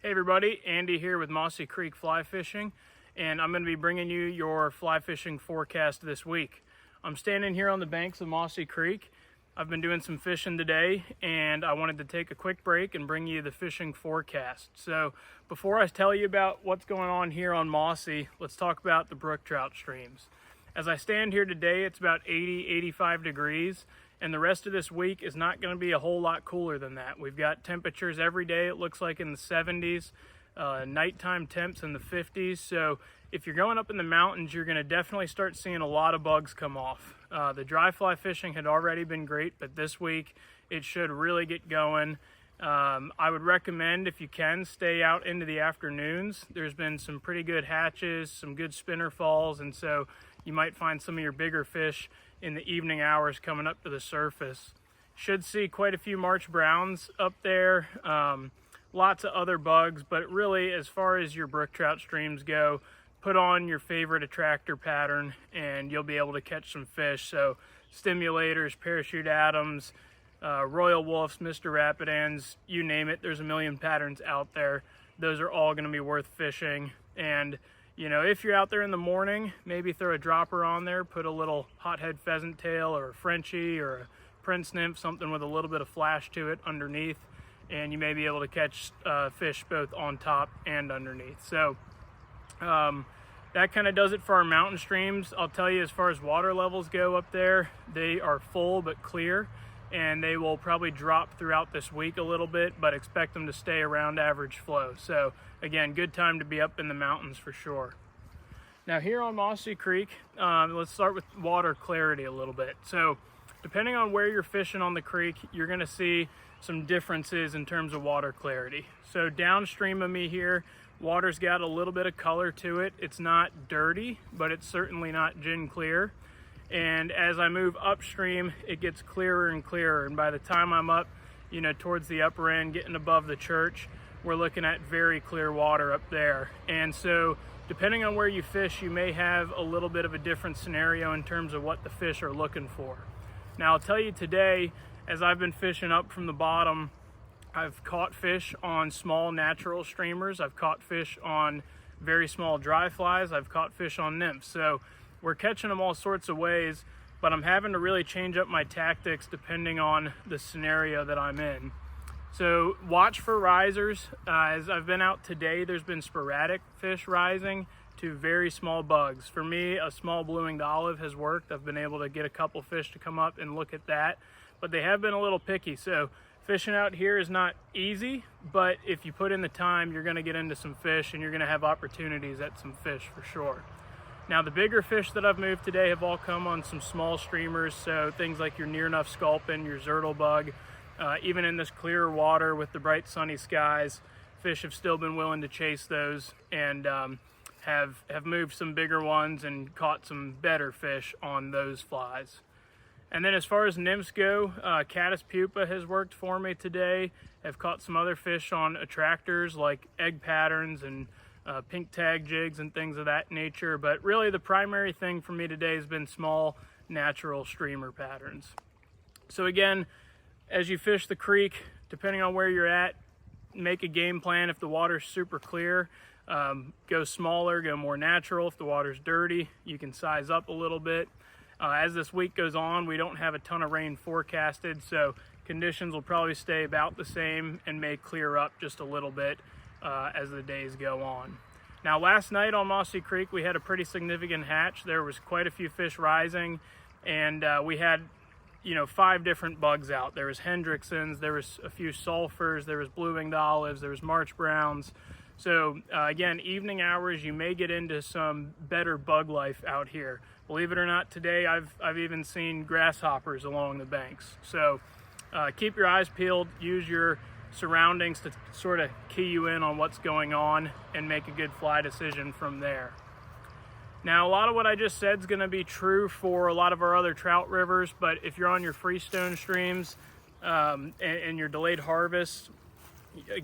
Hey everybody, Andy here with Mossy Creek Fly Fishing, and I'm going to be bringing you your fly fishing forecast this week. I'm standing here on the banks of Mossy Creek. I've been doing some fishing today, and I wanted to take a quick break and bring you the fishing forecast. So before I tell you about what's going on here on Mossy, let's talk about the brook trout streams. As I stand here today, it's about 80-85 degrees. And the rest of this week is not going to be a whole lot cooler than that. We've got temperatures every day, it looks like in the 70s, nighttime temps in the 50s. So if you're going up in the mountains, you're going to definitely start seeing a lot of bugs come off. The dry fly fishing had already been great, but this week it should really get going. I would recommend, if you can, stay out into the afternoons. There's been some pretty good hatches, some good spinnerfalls, and so you might find some of your bigger fish in the evening hours coming up to the surface. Should see quite a few March browns up there, lots of other bugs, but really as far as your brook trout streams go, put on your favorite attractor pattern and you'll be able to catch some fish. So stimulators, parachute Adams, Royal Wolves, Mr. Rapidans, you name it, there's a million patterns out there. Those are all going to be worth fishing. And you know, if you're out there in the morning, maybe throw a dropper on there, put a little hothead pheasant tail or a Frenchie or a Prince nymph, something with a little bit of flash to it underneath, and you may be able to catch fish both on top and underneath. So that kind of does it for our mountain streams. I'll tell you, as far as water levels go up there, they are full but clear, and they will probably drop throughout this week a little bit, but expect them to stay around average flow. So again, good time to be up in the mountains for sure. Now here on Mossy Creek, let's start with water clarity a little bit. So depending on where you're fishing on the creek, you're gonna see some differences in terms of water clarity. So downstream of me here, water's got a little bit of color to it. It's not dirty, but it's certainly not gin clear. And as I move upstream, it gets clearer and clearer. And by the time I'm up, you know, towards the upper end, getting above the church, we're looking at very clear water up there. And so depending on where you fish, you may have a little bit of a different scenario in terms of what the fish are looking for. Now I'll tell you today, as I've been fishing up from the bottom, I've caught fish on small natural streamers. I've caught fish on very small dry flies. I've caught fish on nymphs. So we're catching them all sorts of ways, but I'm having to really change up my tactics depending on the scenario that I'm in. So watch for risers. As I've been out today, there's been sporadic fish rising to very small bugs. For me, a small blue-winged olive has worked. I've been able to get a couple fish to come up and look at that, but they have been a little picky. So fishing out here is not easy, but if you put in the time, you're gonna get into some fish and you're gonna have opportunities at some fish for sure. Now the bigger fish that I've moved today have all come on some small streamers, so things like your near enough sculpin, your zertle bug. Even in this clearer water with the bright sunny skies, fish have still been willing to chase those and have moved some bigger ones and caught some better fish on those flies. And then as far as nymphs go, caddis pupa has worked for me today. I've caught some other fish on attractors like egg patterns and pink tag jigs and things of that nature, but really the primary thing for me today has been small natural streamer patterns. So again, as you fish the creek, depending on where you're at, make a game plan. If the water's super clear, go smaller, go more natural. If the water's dirty, you can size up a little bit. As this week goes on, we don't have a ton of rain forecasted, so conditions will probably stay about the same and may clear up just a little bit as the days go on. Now last night on Mossy Creek, we had a pretty significant hatch. There was quite a few fish rising, and we had 5 different bugs out. There was hendricksons, there was a few sulphurs, there was blue-winged olives, there was March browns. So again, evening hours, you may get into some better bug life out here. Believe it or not, today I've even seen grasshoppers along the banks. So keep your eyes peeled, use your surroundings to sort of key you in on what's going on and make a good fly decision from there. Now, a lot of what I just said is going to be true for a lot of our other trout rivers, but if you're on your freestone streams and your delayed harvest,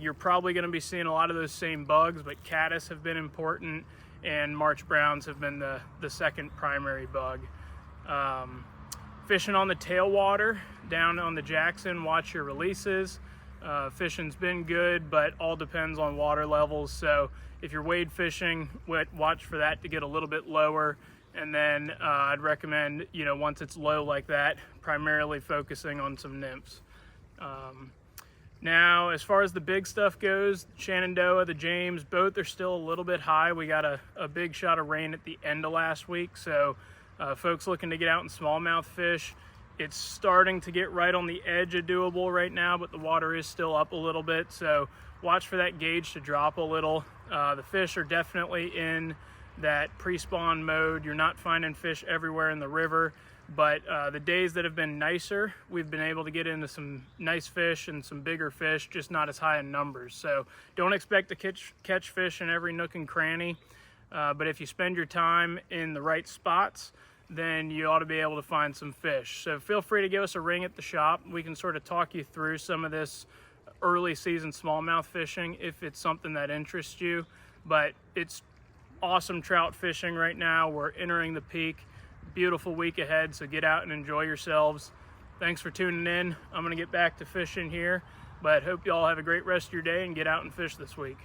you're probably going to be seeing a lot of those same bugs, but caddis have been important and March browns have been the second primary bug. Fishing on the tailwater down on the Jackson, watch your releases. Fishing's been good, but all depends on water levels. So if you're wade fishing, watch for that to get a little bit lower. And then I'd recommend, once it's low like that, primarily focusing on some nymphs. Now, as far as the big stuff goes, Shenandoah, the James, both are still a little bit high. We got a big shot of rain at the end of last week. So folks looking to get out and smallmouth fish, it's starting to get right on the edge of doable right now, but the water is still up a little bit. So watch for that gauge to drop a little. The fish are definitely in that pre-spawn mode. You're not finding fish everywhere in the river, but the days that have been nicer, we've been able to get into some nice fish and some bigger fish, just not as high in numbers. So don't expect to catch fish in every nook and cranny, but if you spend your time in the right spots, then you ought to be able to find some fish. So feel free to give us a ring at the shop. We can sort of talk you through some of this early season smallmouth fishing if it's something that interests you. But it's awesome trout fishing right now. We're entering the peak. Beautiful week ahead, so get out and enjoy yourselves. Thanks for tuning in. I'm gonna get back to fishing here, but hope you all have a great rest of your day and get out and fish this week.